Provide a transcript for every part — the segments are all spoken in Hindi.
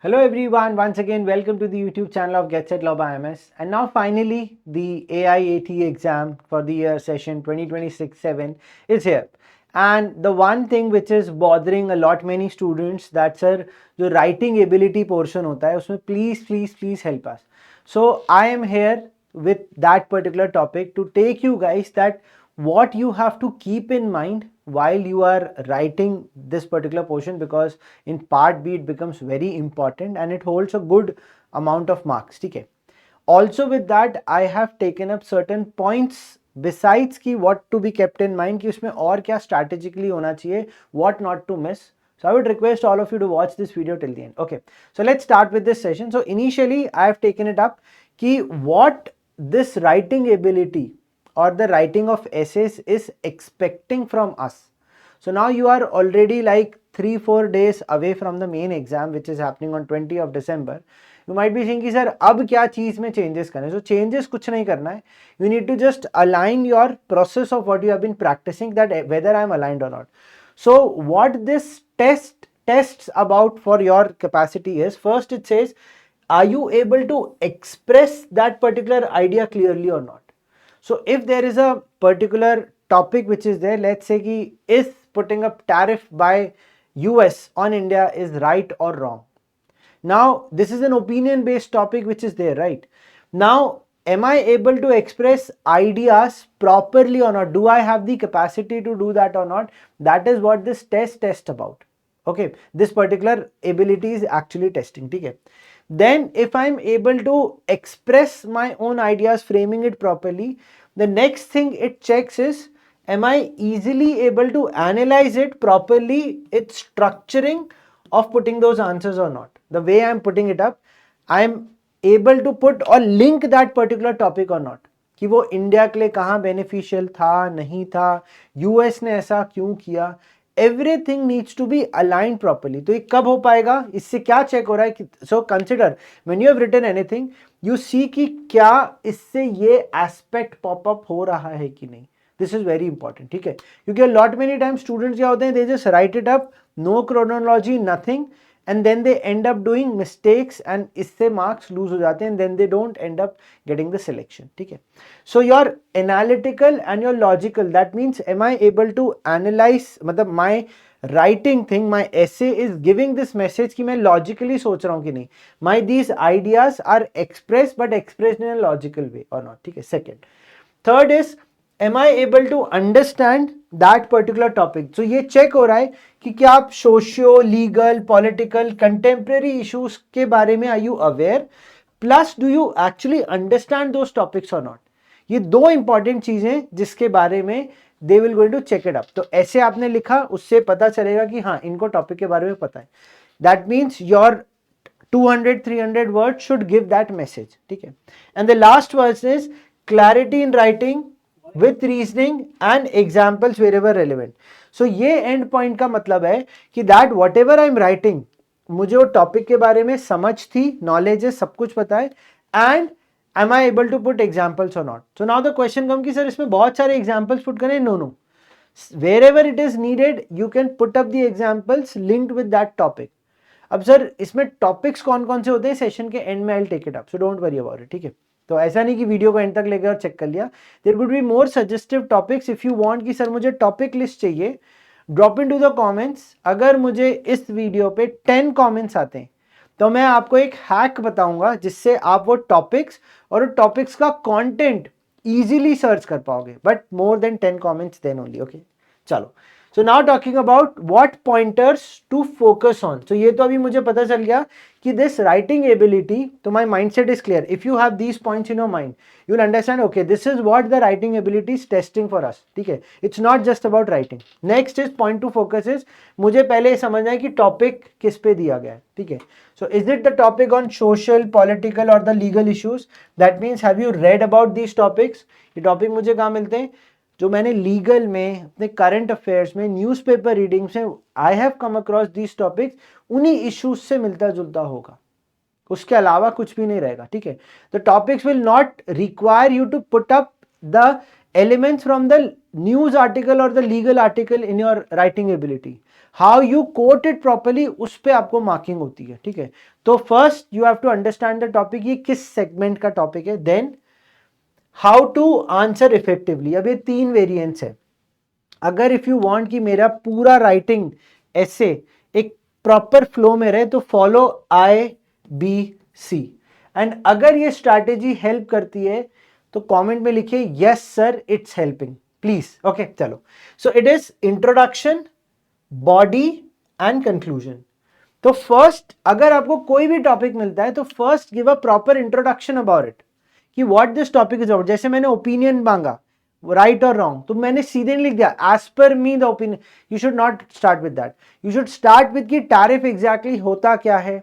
Hello everyone, once again welcome to the YouTube channel of Get Set Law by MS. And now finally the AIAT exam for the year session 2026-7 is here. And the one thing which is bothering a lot many students that sir जो writing ability portion होता है उसमें please help us. So I am here with that particular topic to take you guys that what you have to keep in mind while you are writing this particular portion, because in part B it becomes very important and it holds a good amount of marks. Okay. Also with that I have taken up certain points besides ki what to be kept in mind, कि उसमें और क्या strategically होना चाहिए, what not to miss. So I would request all of you to watch this video till the end. Okay, so let's start with this session. So initially I have taken it up कि what this writing ability or the writing of essays is expecting from us. So now you are already like 3-4 days away from the main exam which is happening on 20 of December. You might be thinking sir अब क्या चीज में changes करें. So changes कुछ नहीं करना है. You need to just align your process of what you have been practicing, that whether I am aligned or not. So what this tests about for your capacity is, first it says are you able to express that particular idea clearly or not. So if there is a particular topic which is there, let's say ki is putting up tariff by US on India is right or wrong. Now this is an opinion based topic which is there, right? Now am I able to express ideas properly or not? Do I have the capacity to do that or not? That is what this test about. Okay, this particular ability is actually testing. Okay. Then if I'm able to express my own ideas, framing it properly, the next thing it checks is, am I easily able to analyze it properly, its structuring of putting those answers or not. The way I'm putting it up, I'm able to put or link that particular topic or not, कि वो इंडिया के लिए कहाँ बेनिफिशियल था, नहीं था, यूएस ने ऐसा क्यों किया. Everything needs to be align properly. तो ये कब हो पाएगा, इससे क्या चेक हो रहा है. So consider when you have written anything, you see कि क्या इससे ये एस्पेक्ट पॉपअप हो रहा है कि नहीं. This is very important. ठीक है, क्योंकि लॉट मेनी टाइम स्टूडेंट्स क्या होते हैं, they just write it up, no chronology, nothing, and then they end up doing mistakes and isse marks lose ho jate hain, and then they don't end up getting the selection. ठीक है, so your analytical and your logical, that means am I able to analyze, मतलब my writing thing, my essay is giving this message कि मैं logically सोच रहा हूँ कि नहीं, my these ideas are expressed but expressed in a logical way or not. ठीक है, second. Third is, am I able to understand that particular topic. So ये चेक हो रहा है कि क्या आप socio, legal, political, contemporary issues के बारे में are you aware, plus do you actually understand those topics और नॉट. ये दो इंपॉर्टेंट चीजें जिसके बारे में they will going to check it up. तो ऐसे आपने लिखा, उससे पता चलेगा कि हाँ इनको टॉपिक के बारे में पता है. That means your 200-300 word should give that message. ठीक है, and the last word is clarity in writing with reasoning and examples wherever relevant. So ये end point का मतलब है कि that whatever I am writing, मुझे वो topic के बारे में समझ थी, knowledge है, सब कुछ पता है, and am I able to put examples or not. So now the question comes कि सर इसमें बहुत सारे examples put करें. No, wherever it is needed you can put up the examples linked with that topic. अब सर इसमें टॉपिक्स कौन कौन से होते हैं, सेशन के एंड में I will take it up, so don't worry about it. ठीक है, तो ऐसा नहीं कि वीडियो को एंड तक लेकर और चेक कर लिया. There would be more suggestive topics. If you want कि सर मुझे टॉपिक लिस्ट चाहिए, ड्रॉप इनटू द कमेंट्स. अगर मुझे इस वीडियो पे 10 कमेंट्स आते हैं तो मैं आपको एक हैक बताऊंगा जिससे आप वो टॉपिक्स और टॉपिक्स का कंटेंट इजीली सर्च कर पाओगे, but more than 10 comments then only. Okay, चलो. So now talking about what pointers to focus on. So ये तो अभी मुझे पता चल गया कि this writing ability, तो my mindset is clear. If you have these points in your mind, you will understand, okay, this is what the writing ability is testing for us. ठीक है, it's not just about writing. Next is point to focus is, मुझे पहले समझना है कि topic किस पे दिया गया है. ठीक है, so is it the topic on social, political or the legal issues? That means have you read about these topics? ये topic मुझे कहाँ मिलते हैं, जो मैंने लीगल में, अपने करंट अफेयर्स में, न्यूज़पेपर रीडिंग्स में I have come across these topics, उन्हीं इश्यूज से मिलता जुलता होगा, उसके अलावा कुछ भी नहीं रहेगा. ठीक है, the topics will not require you to put up the elements from the news article और the legal article in your writing ability. How you quote it properly, उस पे आपको मार्किंग होती है, ठीक है। तो first you have to understand the topic, ये किस सेगमेंट का टॉपिक है, then how to answer effectively. अब ये 3 वेरिएंट्स है। अगर इफ यू वांट कि मेरा पूरा राइटिंग ऐसे एक प्रॉपर फ्लो में रहे तो फॉलो IBC। एंड अगर ये स्ट्रैटेजी हेल्प करती है तो कमेंट में लिखिए yes sir it's helping please. Okay चलो, so it is introduction, body and conclusion. तो फर्स्ट अगर आपको कोई भी टॉपिक मिलता है तो first give a proper introduction about it कि what this topic is about. जैसे मैंने ओपिनियन मांगा राइट और रॉन्ग, तो मैंने सीधे लिख दिया as per me the opinion. You should not start with that, you should start with कि टैरिफ एग्जैक्टली होता क्या है,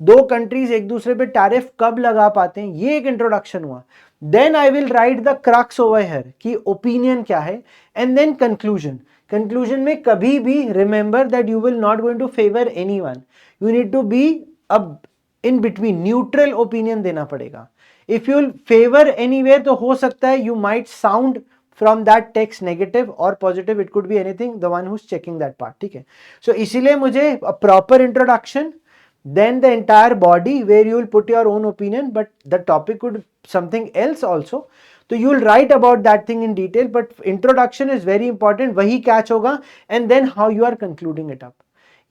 2 कंट्रीज एक दूसरे पे टैरिफ कब लगा पाते हैं, ये एक इंट्रोडक्शन हुआ। Then I will write the crux over here कि ओपिनियन क्या है, एंड देन कंक्लूजन। कंक्लूजन में कभी भी remember that you will not going to favour anyone, you need to be अब इन बिटवीन, न्यूट्रल ओपिनियन देना पड़ेगा। If you will favour anywhere तो हो सकता है you might sound from that text negative or positive, it could be anything, the one who's checking that part, ठीक है। so इसीलिए मुझे a proper introduction, then the entire body where you will put your own opinion, but the topic could something else also, तो you will write about that thing in detail, but introduction is very important, वही catch होगा, and then how you are concluding it up,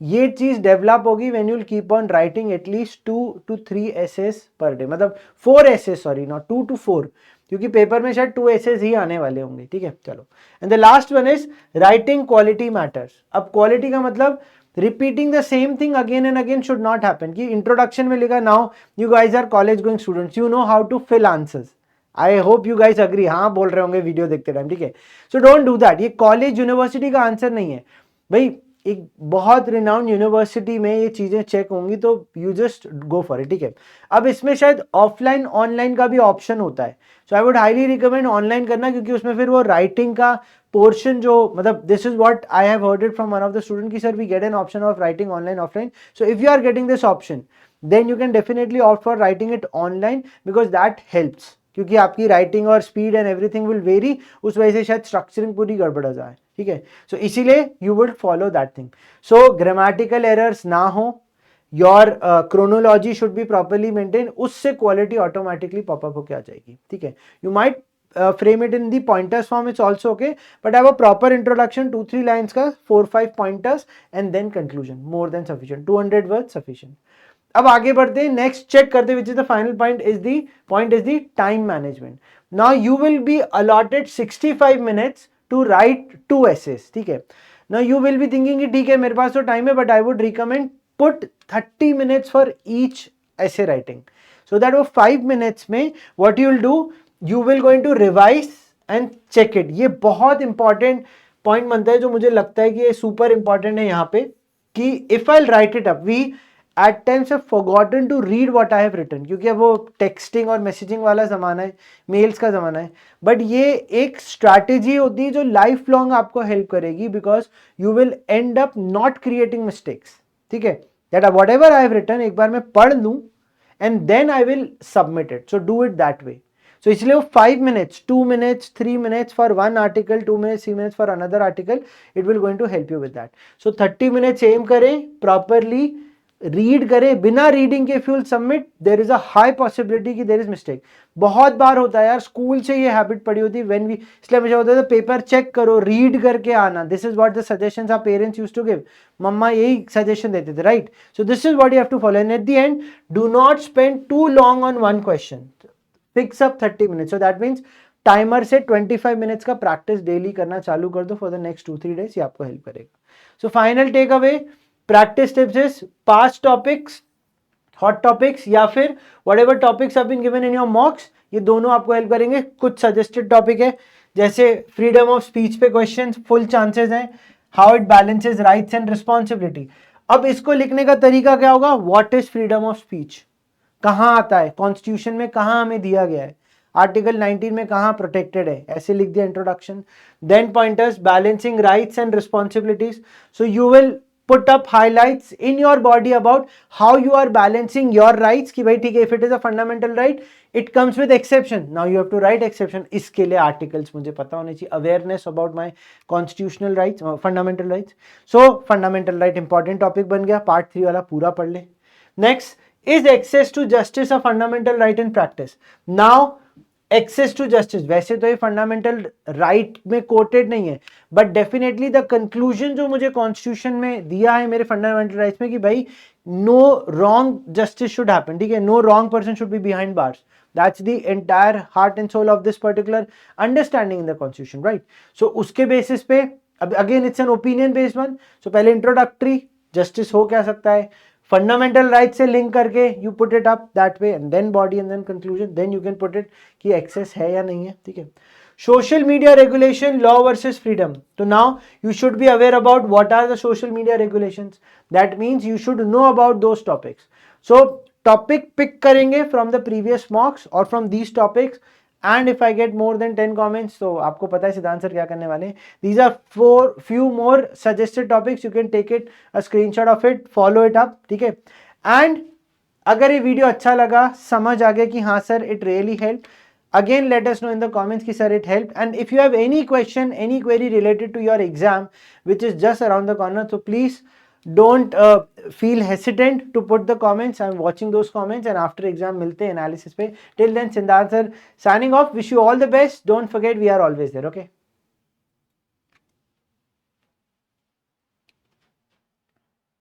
ये चीज डेवलप होगी when you will keep on writing at least 2 to 3 essays per day, मतलब 4 essays, sorry not 2 to 4, क्योंकि पेपर में शायद 2 essays ही आने वाले होंगे, ठीक है। चलो, and the last one is writing quality matters. अब क्वालिटी का मतलब repeating the same thing again and again should not happen. कि इंट्रोडक्शन में लिखा now you guys are college going students, you know how to fill answers, I hope you guys agree, हाँ बोल रहे होंगे वीडियो देखते टाइम, ठीक है। सो डोंट डू दैट, ये कॉलेज यूनिवर्सिटी का आंसर नहीं है भाई, एक बहुत रिनाउंड यूनिवर्सिटी में ये चीजें चेक होंगी तो you just go for it, ठीक है। अब इसमें शायद ऑफलाइन ऑनलाइन का भी ऑप्शन होता है, so I would highly recommend online करना, क्योंकि उसमें फिर वो राइटिंग का पोर्शन जो, मतलब this is what I have heard it from one of the student कि sir we get an option of writing online offline, so if you are getting this option then you can definitely opt for writing it online, because that helps, क्योंकि आपकी राइटिंग और speed and everything will very, उस वजह से शायद स्ट्रक्चरिंग पूरी गड़बड़ जाए, ठीक है। सो इसीलिए you would follow that thing. So grammatical errors ना हो, your chronology should be properly maintain, उससे क्वालिटी ऑटोमेटिकली पॉपअप होकर आ जाएगी, ठीक है। You might frame it in the pointers form, it's also okay, but have a proper introduction, 2-3 lines का 4-5 pointers and then conclusion, more than sufficient, 200 words sufficient। अब आगे बढ़ते हैं, नेक्स्ट चेक करते हैं, which is the final point is the time management। now you will be allotted 65 minutes to write 2 essays, ठीक है। now you will be thinking कि ठीक है मेरे पास तो टाइम है, but I would recommend put 30 minutes for each essay writing, so that वो 5 minutes में what you will do, you will going to revise and check it। ये बहुत इंपॉर्टेंट पॉइंट बनता है, जो मुझे लगता है कि ये सुपर इंपॉर्टेंट है यहाँ पे, कि if I write it up, we at times have forgotten to read what I have written, क्योंकि अब वो टेक्सटिंग और मैसेजिंग वाला ज़माना है, मेल्स का ज़माना है, बट ये एक स्ट्रैटेजी होती है जो लाइफ लॉन्ग आपको हेल्प करेगी, because you will end up not creating mistakes, ठीक है। That whatever I have written एक बार मैं पढ़ लूँ and then I will submit it, so do it that way. So इसलिए वो 5 minutes, 2 minutes, 3 minutes for one article, 2 minutes, 3 minutes for another article, it will going to help you with that। So 30 minutes aim करें, properly read करें, बिना reading के if you will submit, there is a high possibility कि there is mistake। बहुत बार होता है यार, स्कूल से ये हैबिट पड़ी होती है, when we, इसलिए मुझे होता है पेपर चेक करो, रीड करके आना, this is what the suggestions our parents used to give, मम्मा यही सजेशन देते थे, right? So this is what you have to follow, and at the end do not spend too long on one question, fix up 30 minutes, so that means timer से 25 मिनट्स का प्रैक्टिस डेली करना चालू कर दो फॉर द नेक्स्ट 2-3 डेज, ये आपको हेल्प करेगा। So final take away practice tips is past topics, hot topics, या फिर whatever topics have been given in your mocks, ये दोनों आपको हेल्प करेंगे। कुछ सजेस्टेड टॉपिक है, जैसे फ्रीडम ऑफ स्पीच पे क्वेश्चन फुल चांसेस हैं, how it balances rights and responsibility. अब इसको लिखने का तरीका क्या होगा, what is freedom of speech, कहां आता है कॉन्स्टिट्यूशन में, कहां हमें दिया गया है, आर्टिकल 19 में कहां प्रोटेक्टेड है, ऐसे लिख दिया introduction. Then pointers, balancing rights and responsibilities, so you will put up highlights in your body about how you are balancing your rights कि भाई ठीक है, if it is a fundamental right it comes with exception, now you have to write exception. इसके लिए articles मुझे पता होने चाहिए, awareness about my constitutional rights, fundamental rights. So fundamental right important topic बन गया, part 3 वाला पूरा पढ़ ले. Next, is access to justice a fundamental right in practice? Now access to justice वैसे तो ये फंडामेंटल राइट में कोटेड नहीं है, बट डेफिनेटली द कंक्लूजन जो मुझे कॉन्स्टिट्यूशन में दिया है मेरे फंडामेंटल राइट्स में कि भाई no wrong justice should happen, ठीक है, no wrong person should be behind bars. That's the entire heart and soul of this particular understanding in the constitution, right. So उसके बेसिस पे अब again it's an opinion based one. So पहले इंट्रोडक्टरी जस्टिस हो क्या सकता है, फंडामेंटल राइट से लिंक करके you put it up that way, and then body and then conclusion, then you can put it कि एक्सेस है या नहीं है, ठीक है. Social media regulation, law versus freedom. तो now you should be aware about what are the social media regulations. That means you should know about those topics. So topic pick करेंगे फ्रॉम द प्रीवियस मॉक्स और from these topics, and if I get more than 10 comments, तो आपको पता है सिद्धांत सर क्या करने वाले हैं. These are few more suggested topics, you can take it a screenshot of it, follow it up, ठीक है. And अगर ये वीडियो अच्छा लगा, समझ आ गया कि हाँ sir it really helped, again let us know in the comments कि sir it helped. And if you have any question, any query related to your exam which is just around the corner, so please don't feel hesitant to put the comments. I'm watching those comments and after exam milte analysis pe. Till then, Siddharth sir signing off. Wish you all the best. Don't forget we are always there. Okay.